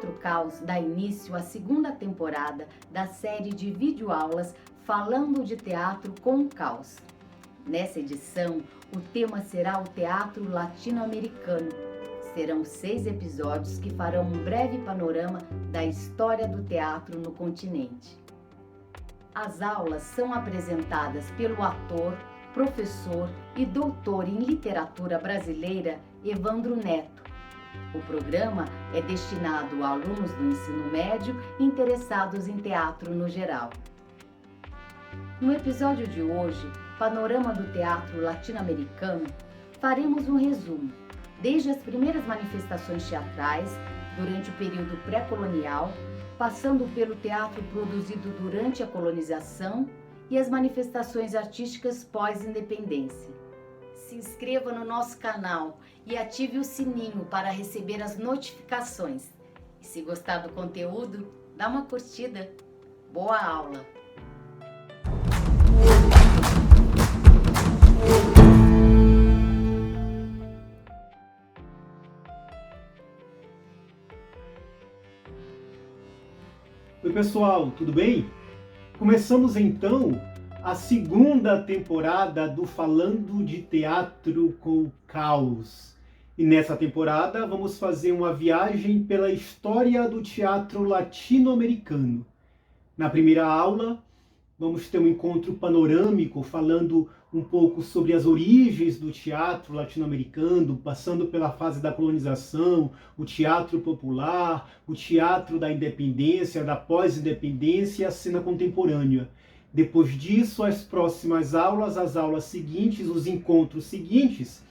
Teatro Caos dá início à segunda temporada da série de videoaulas Falando de Teatro com Caos. Nessa edição, o tema será o teatro latino-americano. Serão 6 episódios que farão um breve panorama da história do teatro no continente. As aulas são apresentadas pelo ator, professor e doutor em literatura brasileira Evandro Neto. O programa é destinado a alunos do ensino médio interessados em teatro no geral. No episódio de hoje, Panorama do Teatro Latino-Americano, faremos um resumo, desde as primeiras manifestações teatrais, durante o período pré-colonial, passando pelo teatro produzido durante a colonização e as manifestações artísticas pós-independência. Se inscreva no nosso canal e ative o sininho para receber as notificações. E se gostar do conteúdo, dá uma curtida. Boa aula! Oi pessoal, tudo bem? Começamos então a segunda temporada do Falando de Teatro com Caos. E nessa temporada vamos fazer uma viagem pela história do teatro latino-americano. Na primeira aula vamos ter um encontro panorâmico falando um pouco sobre as origens do teatro latino-americano, passando pela fase da colonização, o teatro popular, o teatro da independência, da pós-independência e a cena contemporânea. Depois disso, as próximas aulas, as aulas seguintes, os encontros seguintes,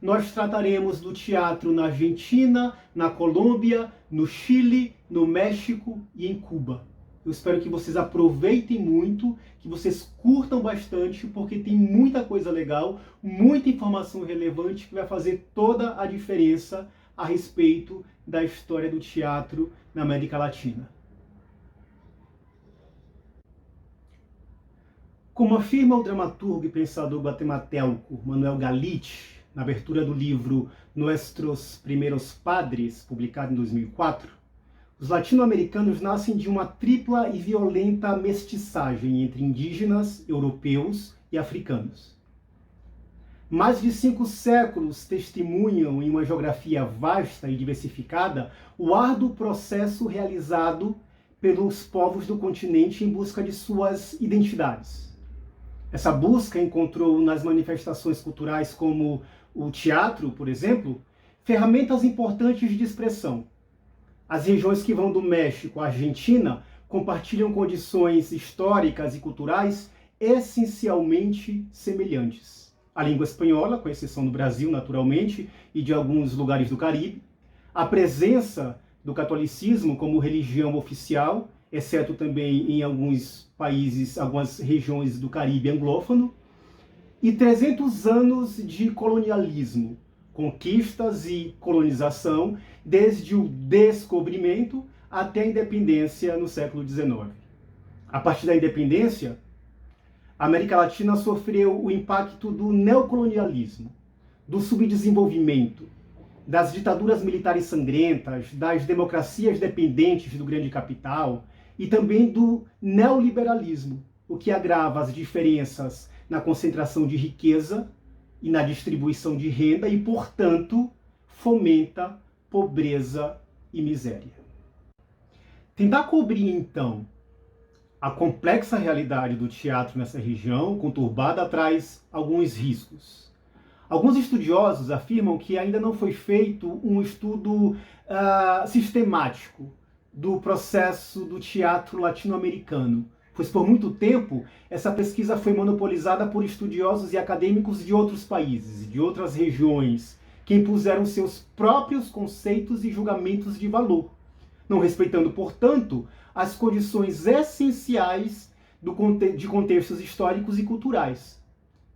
nós trataremos do teatro na Argentina, na Colômbia, no Chile, no México e em Cuba. Eu espero que vocês aproveitem muito, que vocês curtam bastante, porque tem muita coisa legal, muita informação relevante que vai fazer toda a diferença a respeito da história do teatro na América Latina. Como afirma o dramaturgo e pensador guatemalteco Manuel Galitzsch, na abertura do livro Nuestros Primeros Padres, publicado em 2004, os latino-americanos nascem de uma tripla e violenta mestiçagem entre indígenas, europeus e africanos. Mais de 5 séculos testemunham, em uma geografia vasta e diversificada, o árduo processo realizado pelos povos do continente em busca de suas identidades. Essa busca encontrou nas manifestações culturais como o teatro, por exemplo, ferramentas importantes de expressão. As regiões que vão do México à Argentina compartilham condições históricas e culturais essencialmente semelhantes. A língua espanhola, com exceção do Brasil, naturalmente, e de alguns lugares do Caribe. A presença do catolicismo como religião oficial, exceto também em alguns países, algumas regiões do Caribe anglófono. E 300 anos de colonialismo, conquistas e colonização, desde o descobrimento até a independência no século XIX. A partir da independência, a América Latina sofreu o impacto do neocolonialismo, do subdesenvolvimento, das ditaduras militares sangrentas, das democracias dependentes do grande capital e também do neoliberalismo, o que agrava as diferenças na concentração de riqueza e na distribuição de renda e, portanto, fomenta pobreza e miséria. Tentar cobrir, então, a complexa realidade do teatro nessa região conturbada traz alguns riscos. Alguns estudiosos afirmam que ainda não foi feito um estudo sistemático do processo do teatro latino-americano, pois por muito tempo essa pesquisa foi monopolizada por estudiosos e acadêmicos de outros países, de outras regiões, que impuseram seus próprios conceitos e julgamentos de valor, não respeitando, portanto, as condições essenciais de contextos históricos e culturais.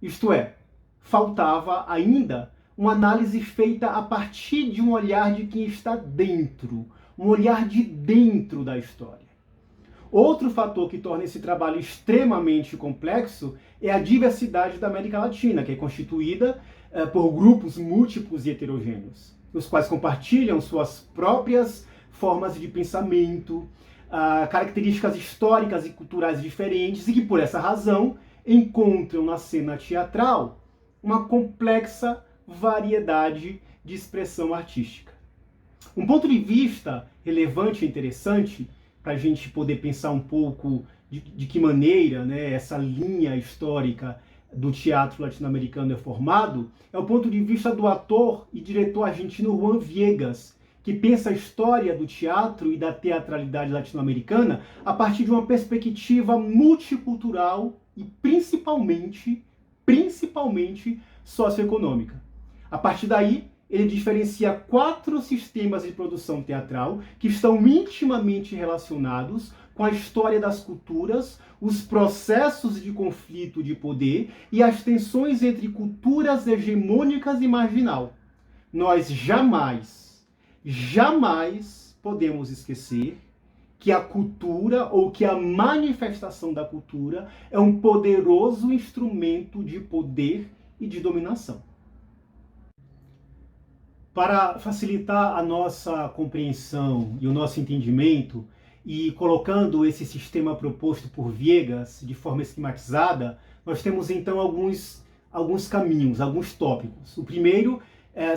Isto é, faltava ainda uma análise feita a partir de um olhar de quem está dentro, um olhar de dentro da história. Outro fator que torna esse trabalho extremamente complexo é a diversidade da América Latina, que é constituída por grupos múltiplos e heterogêneos, os quais compartilham suas próprias formas de pensamento, características históricas e culturais diferentes, e que, por essa razão, encontram na cena teatral uma complexa variedade de expressão artística. Um ponto de vista relevante e interessante, para a gente poder pensar um pouco de que maneira, né, essa linha histórica do teatro latino-americano é formado, é o ponto de vista do ator e diretor argentino Juan Viegas, que pensa a história do teatro e da teatralidade latino-americana a partir de uma perspectiva multicultural e principalmente socioeconômica. A partir daí, ele diferencia 4 sistemas de produção teatral que estão intimamente relacionados com a história das culturas, os processos de conflito de poder e as tensões entre culturas hegemônicas e marginal. Nós jamais podemos esquecer que a cultura ou que a manifestação da cultura é um poderoso instrumento de poder e de dominação. Para facilitar a nossa compreensão e o nosso entendimento, e colocando esse sistema proposto por Viegas de forma esquematizada, nós temos então alguns caminhos, alguns tópicos. O primeiro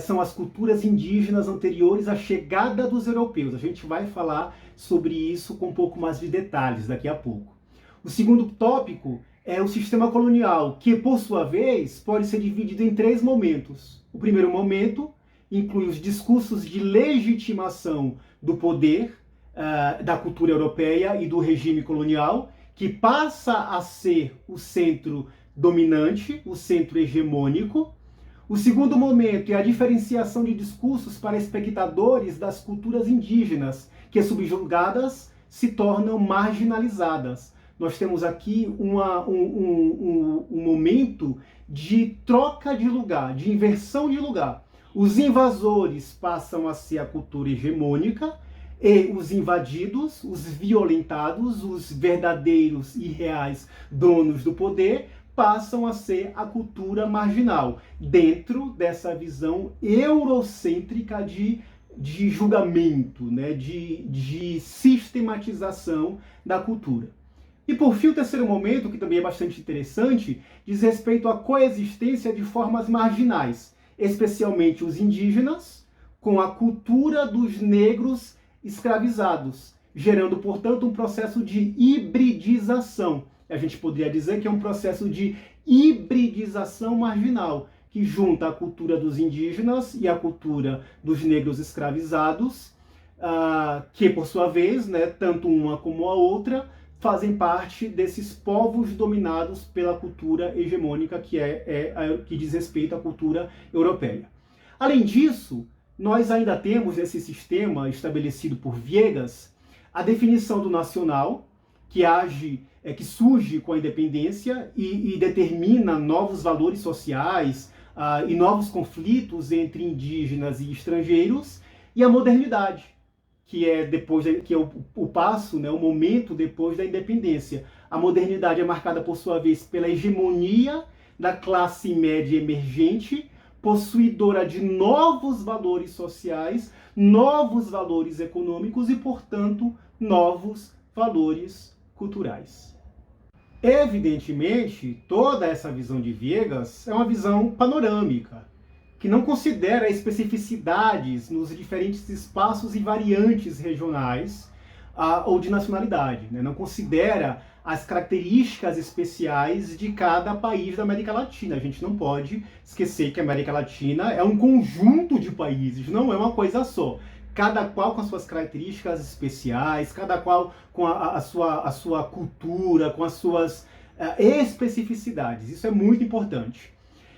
são as culturas indígenas anteriores à chegada dos europeus. A gente vai falar sobre isso com um pouco mais de detalhes daqui a pouco. O segundo tópico é o sistema colonial, que, por sua vez, pode ser dividido em 3 momentos. O primeiro momento inclui os discursos de legitimação do poder da cultura europeia e do regime colonial, que passa a ser o centro dominante, o centro hegemônico. O segundo momento é a diferenciação de discursos para espectadores das culturas indígenas, que, subjugadas, se tornam marginalizadas. Nós temos aqui um momento de troca de lugar, de inversão de lugar. Os invasores passam a ser a cultura hegemônica e os invadidos, os violentados, os verdadeiros e reais donos do poder, passam a ser a cultura marginal, dentro dessa visão eurocêntrica de julgamento, né, de sistematização da cultura. E por fim, o terceiro momento, que também é bastante interessante, diz respeito à coexistência de formas marginais, especialmente os indígenas, com a cultura dos negros escravizados, gerando, portanto, um processo de hibridização. A gente poderia dizer que é um processo de hibridização marginal, que junta a cultura dos indígenas e a cultura dos negros escravizados, que, por sua vez, né, tanto uma como a outra, fazem parte desses povos dominados pela cultura hegemônica, que diz respeito à cultura europeia. Além disso, nós ainda temos nesse sistema estabelecido por Viegas a definição do nacional, que surge com a independência e determina novos valores sociais e novos conflitos entre indígenas e estrangeiros, e a modernidade, que é o passo, né, o momento depois da independência. A modernidade é marcada, por sua vez, pela hegemonia da classe média emergente, possuidora de novos valores sociais, novos valores econômicos e, portanto, novos valores culturais. Evidentemente, toda essa visão de Viegas é uma visão panorâmica, que não considera especificidades nos diferentes espaços e variantes regionais ou de nacionalidade, né? Não considera as características especiais de cada país da América Latina. A gente não pode esquecer que a América Latina é um conjunto de países, não é uma coisa só. Cada qual com as suas características especiais, cada qual com a sua cultura, com as suas especificidades. Isso é muito importante.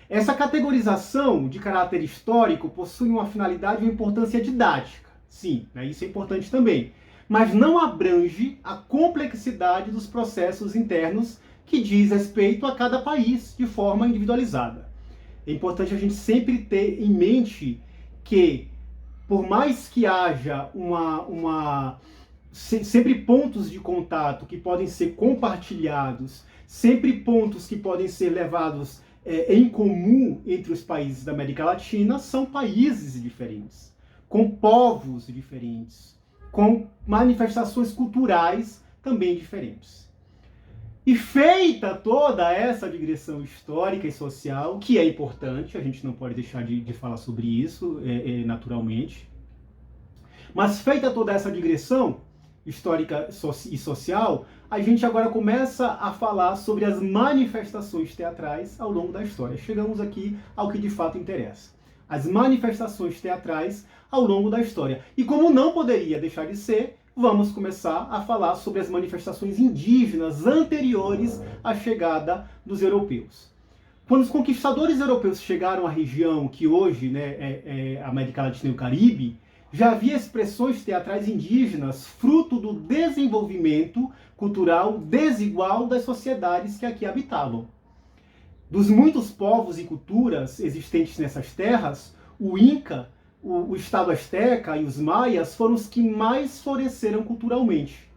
Essa categorização de caráter histórico possui uma finalidade e uma importância didática. Sim, né, isso é importante também. Mas não abrange a complexidade dos processos internos que diz respeito a cada país de forma individualizada. É importante a gente sempre ter em mente que, por mais que haja sempre pontos de contato que podem ser compartilhados, sempre pontos que podem ser levados em comum entre os países da América Latina, são países diferentes, com povos diferentes, com manifestações culturais também diferentes. E feita toda essa digressão histórica e social, que é importante, a gente não pode deixar de falar sobre isso, naturalmente, mas feita toda essa digressão histórica e social, a gente agora começa a falar sobre as manifestações teatrais ao longo da história. Chegamos aqui ao que de fato interessa. As manifestações teatrais ao longo da história. E como não poderia deixar de ser, vamos começar a falar sobre as manifestações indígenas anteriores à chegada dos europeus. Quando os conquistadores europeus chegaram à região que hoje é a América Latina e o Caribe, já havia expressões teatrais indígenas fruto do desenvolvimento cultural desigual das sociedades que aqui habitavam. Dos muitos povos e culturas existentes nessas terras, o Inca, o Estado Azteca e os Maias foram os que mais floresceram culturalmente.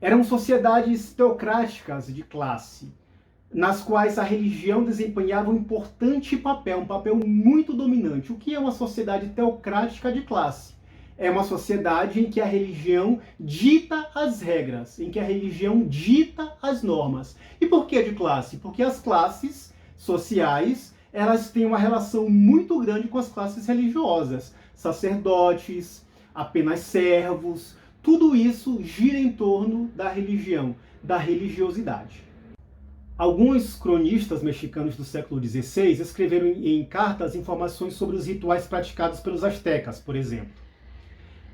Eram sociedades teocráticas de classe, nas quais a religião desempenhava um importante papel, um papel muito dominante. O que é uma sociedade teocrática de classe? É uma sociedade em que a religião dita as regras, em que a religião dita as normas. E por que de classe? Porque as classes sociais, elas têm uma relação muito grande com as classes religiosas. Sacerdotes, apenas servos, tudo isso gira em torno da religião, da religiosidade. Alguns cronistas mexicanos do século XVI escreveram em cartas informações sobre os rituais praticados pelos astecas, por exemplo.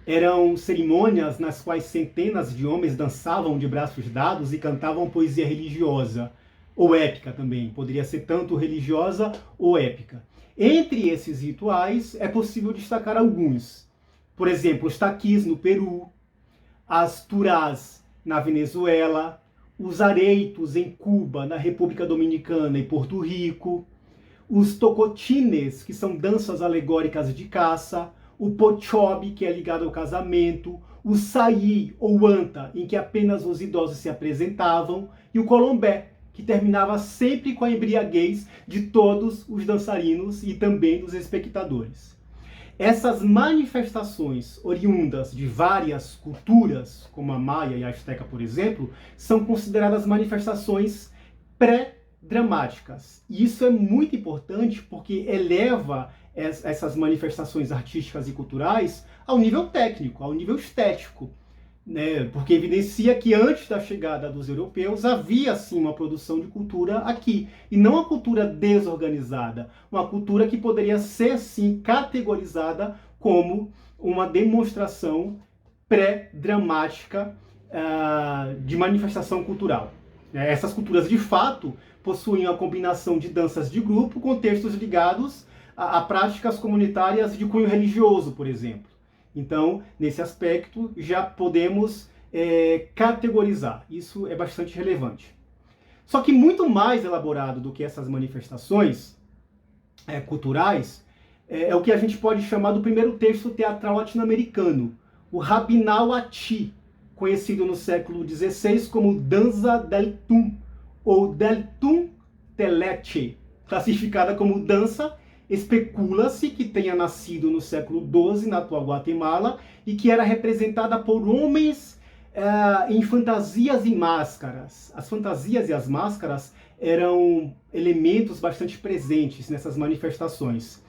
Eram cerimônias nas quais centenas de homens dançavam de braços dados e cantavam poesia religiosa, ou épica também, poderia ser tanto religiosa ou épica. Entre esses rituais é possível destacar alguns. Por exemplo, os taquis no Peru, as turás na Venezuela, os areitos em Cuba, na República Dominicana e Porto Rico, os tocotines, que são danças alegóricas de caça, o pochobe, que é ligado ao casamento, o saí ou anta, em que apenas os idosos se apresentavam, e o colombé, que terminava sempre com a embriaguez de todos os dançarinos e também dos espectadores. Essas manifestações oriundas de várias culturas, como a maia e a asteca, por exemplo, são consideradas manifestações pré-dramáticas. E isso é muito importante porque eleva essas manifestações artísticas e culturais ao nível técnico, ao nível estético, né? Porque evidencia que antes da chegada dos europeus havia sim uma produção de cultura aqui, e não uma cultura desorganizada, uma cultura que poderia ser sim categorizada como uma demonstração pré-dramática de manifestação cultural. Essas culturas de fato possuem a combinação de danças de grupo com textos ligados a práticas comunitárias de cunho religioso, por exemplo. Então, nesse aspecto, já podemos categorizar. Isso é bastante relevante. Só que muito mais elaborado do que essas manifestações culturais é o que a gente pode chamar do primeiro texto teatral latino-americano, o Rabinal Ati, conhecido no século XVI como Danza del Tum, ou del Tum Teleche, classificada como dança. Especula-se que tenha nascido no século XII, na atual Guatemala, e que era representada por homens em fantasias e máscaras. As fantasias e as máscaras eram elementos bastante presentes nessas manifestações.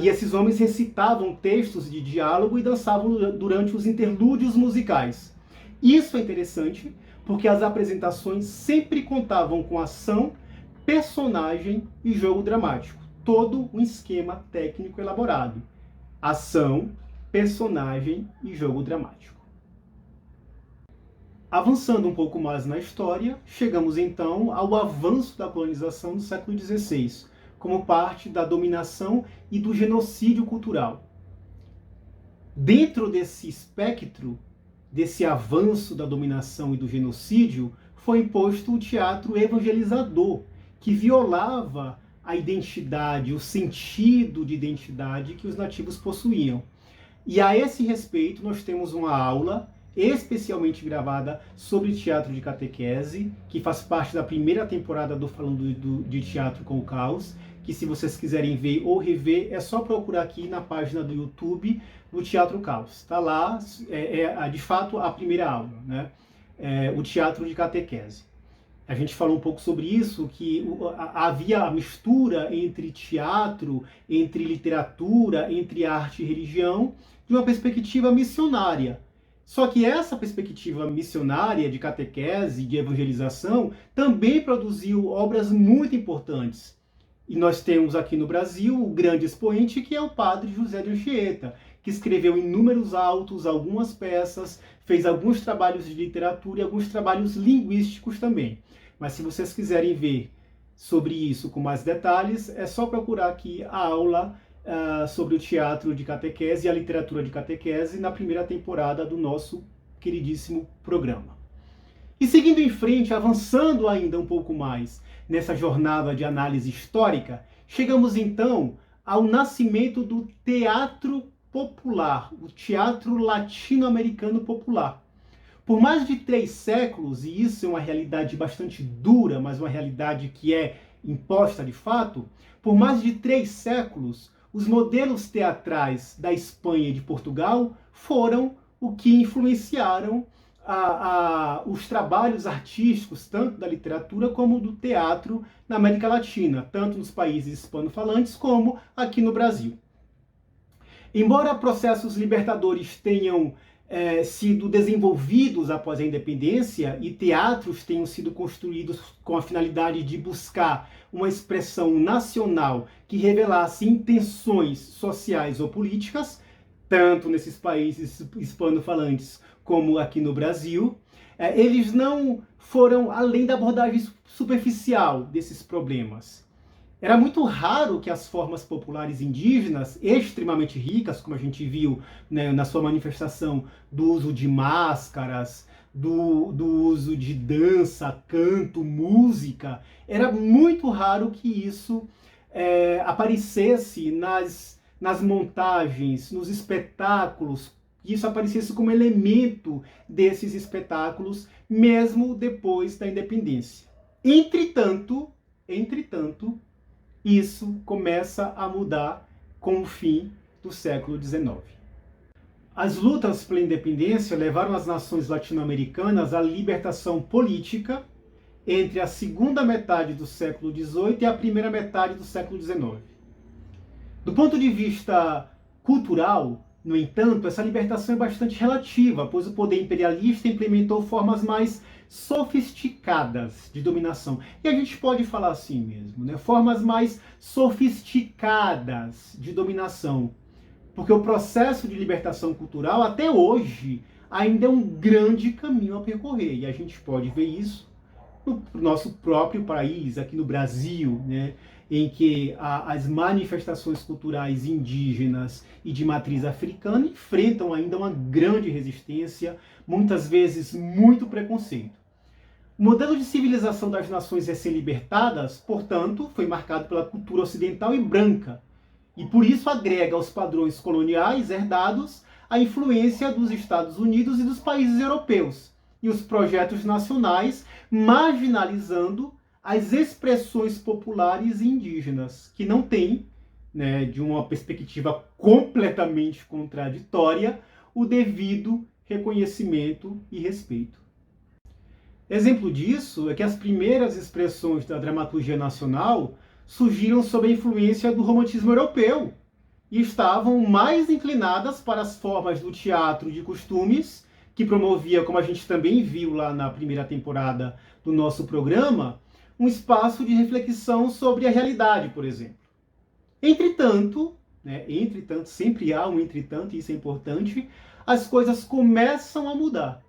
E esses homens recitavam textos de diálogo e dançavam durante os interlúdios musicais. Isso é interessante, porque as apresentações sempre contavam com ação, personagem e jogo dramático. Todo um esquema técnico elaborado. Ação, personagem e jogo dramático. Avançando um pouco mais na história, chegamos então ao avanço da colonização do século XVI, como parte da dominação e do genocídio cultural. Dentro desse espectro, desse avanço da dominação e do genocídio, foi imposto o teatro evangelizador, que violava a identidade, o sentido de identidade que os nativos possuíam. E a esse respeito, nós temos uma aula especialmente gravada sobre teatro de catequese, que faz parte da primeira temporada do Falando de Teatro com o Caos, que se vocês quiserem ver ou rever, é só procurar aqui na página do YouTube do Teatro Caos. Está lá, de fato, a primeira aula, né? O teatro de catequese. A gente falou um pouco sobre isso, que havia a mistura entre teatro, entre literatura, entre arte e religião, de uma perspectiva missionária. Só que essa perspectiva missionária de catequese, de evangelização, também produziu obras muito importantes. E nós temos aqui no Brasil o grande expoente, que é o padre José de Anchieta, que escreveu inúmeros autos, algumas peças, fez alguns trabalhos de literatura e alguns trabalhos linguísticos também. Mas se vocês quiserem ver sobre isso com mais detalhes, é só procurar aqui a aula sobre o teatro de catequese e a literatura de catequese na primeira temporada do nosso queridíssimo programa. E seguindo em frente, avançando ainda um pouco mais nessa jornada de análise histórica, chegamos então ao nascimento do teatro popular, o teatro latino-americano popular. Por mais de 3 séculos, e isso é uma realidade bastante dura, mas uma realidade que é imposta de fato, por mais de 3 séculos, os modelos teatrais da Espanha e de Portugal foram o que influenciaram os trabalhos artísticos, tanto da literatura como do teatro na América Latina, tanto nos países hispano-falantes como aqui no Brasil. Embora processos libertadores tenham sido desenvolvidos após a independência e teatros tenham sido construídos com a finalidade de buscar uma expressão nacional que revelasse intenções sociais ou políticas, tanto nesses países hispano-falantes como aqui no Brasil, eles não foram além da abordagem superficial desses problemas. Era muito raro que as formas populares indígenas, extremamente ricas, como a gente viu, né, na sua manifestação do uso de máscaras, do uso de dança, canto, música, era muito raro que isso aparecesse nas montagens, nos espetáculos, que isso aparecesse como elemento desses espetáculos, mesmo depois da independência. Entretanto, isso começa a mudar com o fim do século XIX. As lutas pela independência levaram as nações latino-americanas à libertação política entre a segunda metade do século XVIII e a primeira metade do século XIX. Do ponto de vista cultural, no entanto, essa libertação é bastante relativa, pois o poder imperialista implementou formas mais sofisticadas de dominação. E a gente pode falar assim mesmo, né? Formas mais sofisticadas de dominação. Porque o processo de libertação cultural, até hoje, ainda é um grande caminho a percorrer. E a gente pode ver isso no nosso próprio país, aqui no Brasil, né? Em que as manifestações culturais indígenas e de matriz africana enfrentam ainda uma grande resistência, muitas vezes muito preconceito. O modelo de civilização das nações recém-libertadas, portanto, foi marcado pela cultura ocidental e branca, e por isso agrega aos padrões coloniais herdados a influência dos Estados Unidos e dos países europeus, e os projetos nacionais marginalizando as expressões populares e indígenas, que não têm, né, de uma perspectiva completamente contraditória, o devido reconhecimento e respeito. Exemplo disso é que as primeiras expressões da dramaturgia nacional surgiram sob a influência do romantismo europeu e estavam mais inclinadas para as formas do teatro de costumes, que promovia, como a gente também viu lá na primeira temporada do nosso programa, um espaço de reflexão sobre a realidade, por exemplo. Entretanto, sempre há um entretanto, e isso é importante, as coisas começam a mudar.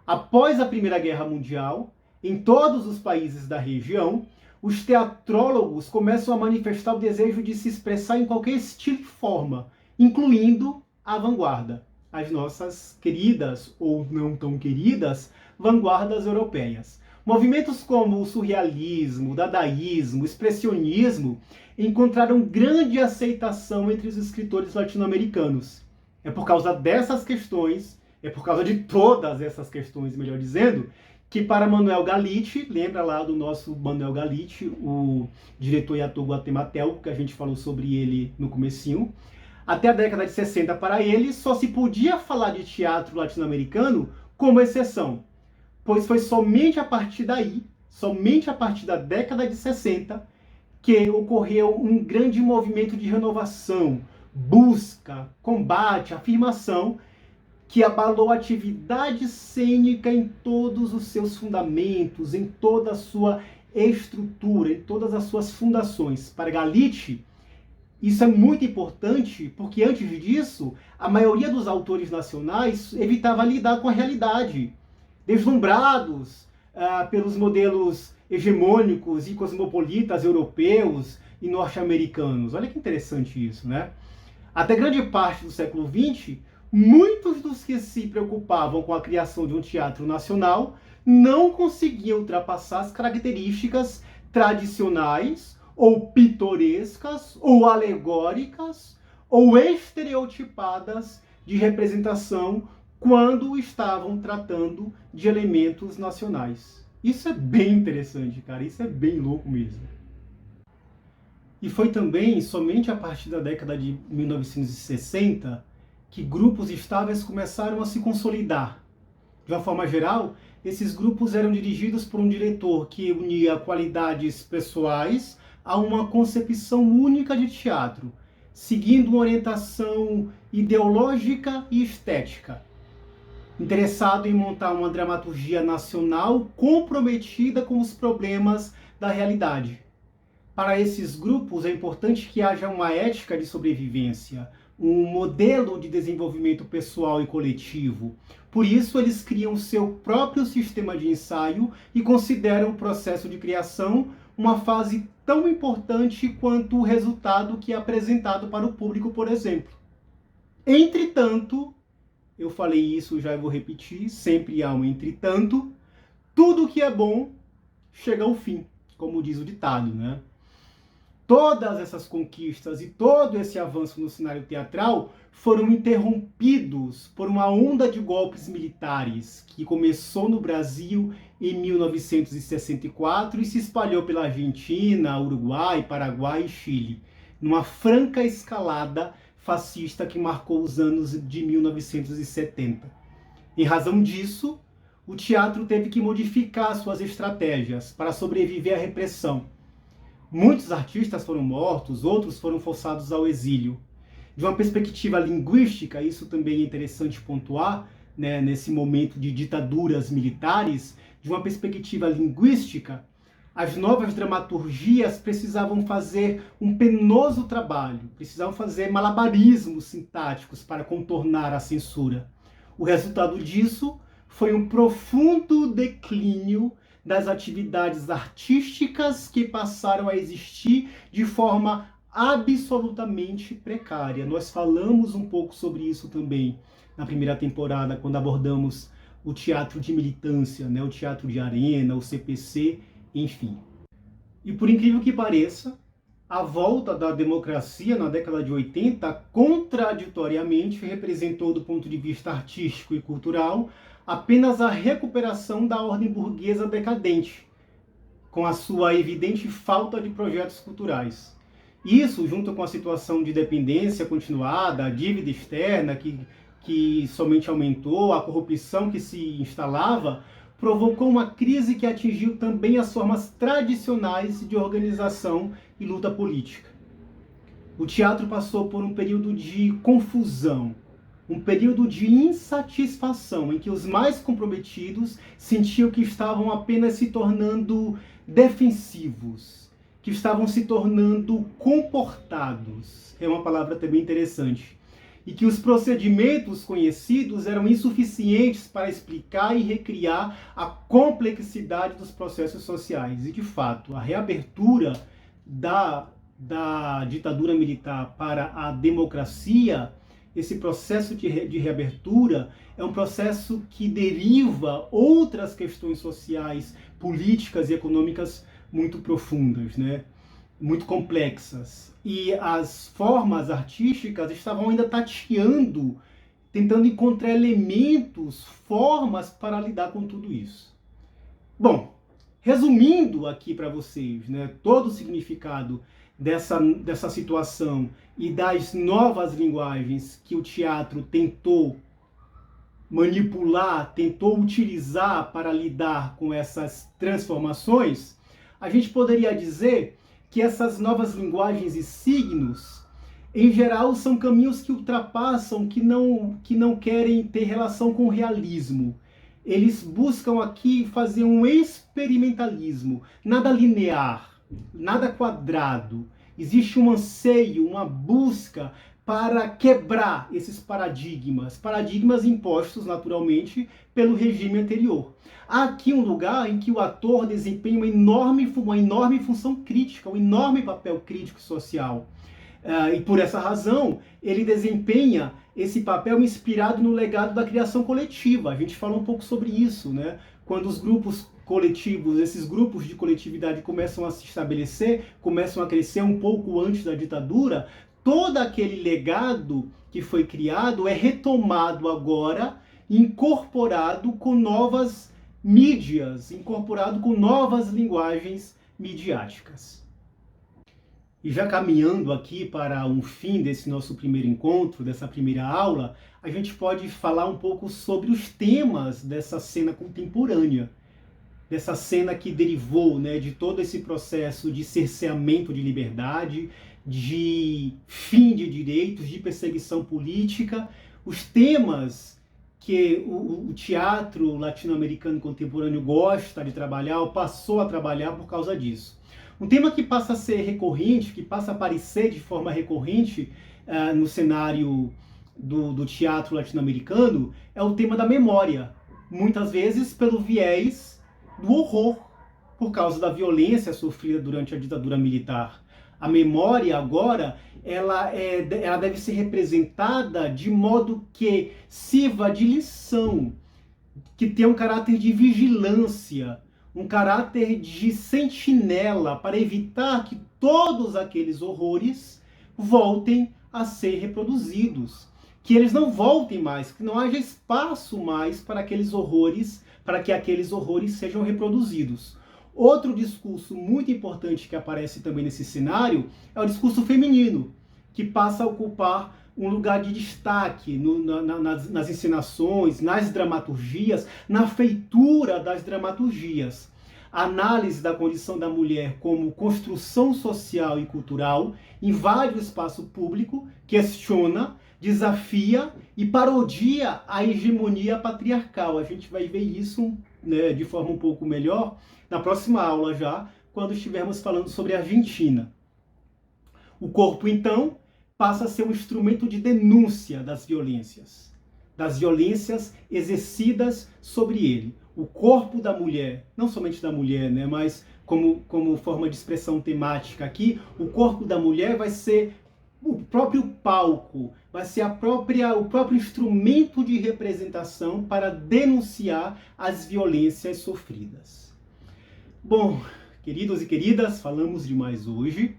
Após a Primeira Guerra Mundial, em todos os países da região, os teatrólogos começam a manifestar o desejo de se expressar em qualquer estilo e forma, incluindo a vanguarda, as nossas queridas ou não tão queridas vanguardas europeias. Movimentos como o surrealismo, o dadaísmo, o expressionismo encontraram grande aceitação entre os escritores latino-americanos. É por causa dessas questões, é por causa de todas essas questões, melhor dizendo, que para Manuel Galitti, lembra lá do nosso Manuel Galitti, o diretor e ator guatemalteco, que a gente falou sobre ele no comecinho, até a década de 60 para ele só se podia falar de teatro latino-americano como exceção, pois foi somente a partir daí, somente a partir da década de 60, que ocorreu um grande movimento de renovação, busca, combate, afirmação, que abalou a atividade cênica em todos os seus fundamentos, em toda a sua estrutura, em todas as suas fundações. Para Galitti, isso é muito importante, porque antes disso, a maioria dos autores nacionais evitava lidar com a realidade, deslumbrados pelos modelos hegemônicos e cosmopolitas europeus e norte-americanos. Olha que interessante isso, né? Até grande parte do século XX, muitos dos que se preocupavam com a criação de um teatro nacional não conseguiam ultrapassar as características tradicionais, ou pitorescas, ou alegóricas, ou estereotipadas de representação quando estavam tratando de elementos nacionais. Isso é bem interessante, cara. Isso é bem louco mesmo. E foi também somente a partir da década de 1960 que grupos estáveis começaram a se consolidar. De uma forma geral, esses grupos eram dirigidos por um diretor que unia qualidades pessoais a uma concepção única de teatro, seguindo uma orientação ideológica e estética, interessado em montar uma dramaturgia nacional comprometida com os problemas da realidade. Para esses grupos é importante que haja uma ética de sobrevivência, um modelo de desenvolvimento pessoal e coletivo. Por isso, eles criam seu próprio sistema de ensaio e consideram o processo de criação uma fase tão importante quanto o resultado que é apresentado para o público, por exemplo. Entretanto, eu falei isso, já vou repetir, sempre há um entretanto, tudo que é bom chega ao fim, como diz o ditado, né? Todas essas conquistas e todo esse avanço no cenário teatral foram interrompidos por uma onda de golpes militares que começou no Brasil em 1964 e se espalhou pela Argentina, Uruguai, Paraguai e Chile, numa franca escalada fascista que marcou os anos de 1970. Em razão disso, o teatro teve que modificar suas estratégias para sobreviver à repressão. Muitos artistas foram mortos, outros foram forçados ao exílio. De uma perspectiva linguística, isso também é interessante pontuar, né, nesse momento de ditaduras militares, de uma perspectiva linguística, as novas dramaturgias precisavam fazer um penoso trabalho, precisavam fazer malabarismos sintáticos para contornar a censura. O resultado disso foi um profundo declínio das atividades artísticas que passaram a existir de forma absolutamente precária. Nós falamos um pouco sobre isso também na primeira temporada, quando abordamos o teatro de militância, né? O teatro de arena, o CPC, enfim. E por incrível que pareça, a volta da democracia na década de 80, contraditoriamente, representou, do ponto de vista artístico e cultural, apenas a recuperação da ordem burguesa decadente, com a sua evidente falta de projetos culturais. Isso, junto com a situação de dependência continuada, a dívida externa que somente aumentou, a corrupção que se instalava, provocou uma crise que atingiu também as formas tradicionais de organização e luta política. O teatro passou por um período de confusão, um período de insatisfação, em que os mais comprometidos sentiam que estavam apenas se tornando defensivos, que estavam se tornando comportados. É uma palavra também interessante. E que os procedimentos conhecidos eram insuficientes para explicar e recriar a complexidade dos processos sociais. E, de fato, a reabertura da ditadura militar para a democracia, esse processo de reabertura é um processo que deriva outras questões sociais, políticas e econômicas muito profundas, né? Muito complexas. E as formas artísticas estavam ainda tateando, tentando encontrar elementos, formas para lidar com tudo isso. Bom, resumindo aqui para vocês, né, todo o significado dessa situação e das novas linguagens que o teatro tentou manipular, tentou utilizar para lidar com essas transformações, a gente poderia dizer que essas novas linguagens e signos, em geral, são caminhos que ultrapassam, que não querem ter relação com o realismo. Eles buscam aqui fazer um experimentalismo, nada linear, nada quadrado. Existe um anseio, uma busca para quebrar esses paradigmas impostos naturalmente pelo regime anterior. Há aqui um lugar em que o ator desempenha uma enorme função crítica, um enorme papel crítico social. E por essa razão, ele desempenha esse papel inspirado no legado da criação coletiva. A gente fala um pouco sobre isso, né? Quando os grupos coletivos, esses grupos de coletividade começam a se estabelecer, começam a crescer um pouco antes da ditadura, todo aquele legado que foi criado é retomado agora, incorporado com novas mídias, incorporado com novas linguagens midiáticas. E já caminhando aqui para um fim desse nosso primeiro encontro, dessa primeira aula, a gente pode falar um pouco sobre os temas dessa cena contemporânea, dessa cena que derivou, né, de todo esse processo de cerceamento de liberdade, de fim de direitos, de perseguição política, os temas que o teatro latino-americano contemporâneo gosta de trabalhar, ou passou a trabalhar por causa disso. Um tema que passa a ser recorrente, que passa a aparecer de forma recorrente no cenário do teatro latino-americano, é o tema da memória. Muitas vezes pelo viés do horror, por causa da violência sofrida durante a ditadura militar. A memória agora, ela deve ser representada de modo que sirva de lição, que tenha um caráter de vigilância, um caráter de sentinela para evitar que todos aqueles horrores voltem a ser reproduzidos. Que eles não voltem mais, que não haja espaço mais para aqueles horrores, para que aqueles horrores sejam reproduzidos. Outro discurso muito importante que aparece também nesse cenário é o discurso feminino, que passa a ocupar um lugar de destaque nas encenações, nas dramaturgias, na feitura das dramaturgias. A análise da condição da mulher como construção social e cultural invade o espaço público, questiona, desafia e parodia a hegemonia patriarcal. A gente vai ver isso, né, de forma um pouco melhor na próxima aula já, quando estivermos falando sobre a Argentina. O corpo, então, passa a ser um instrumento de denúncia das violências exercidas sobre ele. O corpo da mulher, não somente da mulher, né, mas como forma de expressão temática aqui, o corpo da mulher vai ser o próprio palco, vai ser o próprio instrumento de representação para denunciar as violências sofridas. Bom, queridos e queridas, falamos demais hoje.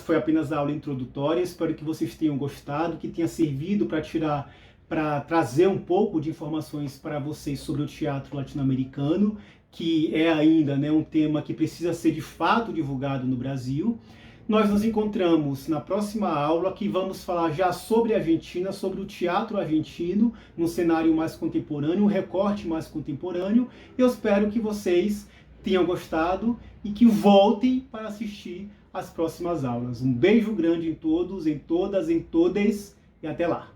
Foi apenas a aula introdutória. Espero que vocês tenham gostado, que tenha servido para trazer um pouco de informações para vocês sobre o teatro latino-americano, que é ainda, né, um tema que precisa ser de fato divulgado no Brasil. Nós nos encontramos na próxima aula, que vamos falar já sobre a Argentina, sobre o teatro argentino, num cenário mais contemporâneo, um recorte mais contemporâneo. Eu espero que vocês tenham gostado e que voltem para assistir às próximas aulas. Um beijo grande em todos, em todas, em todes e até lá!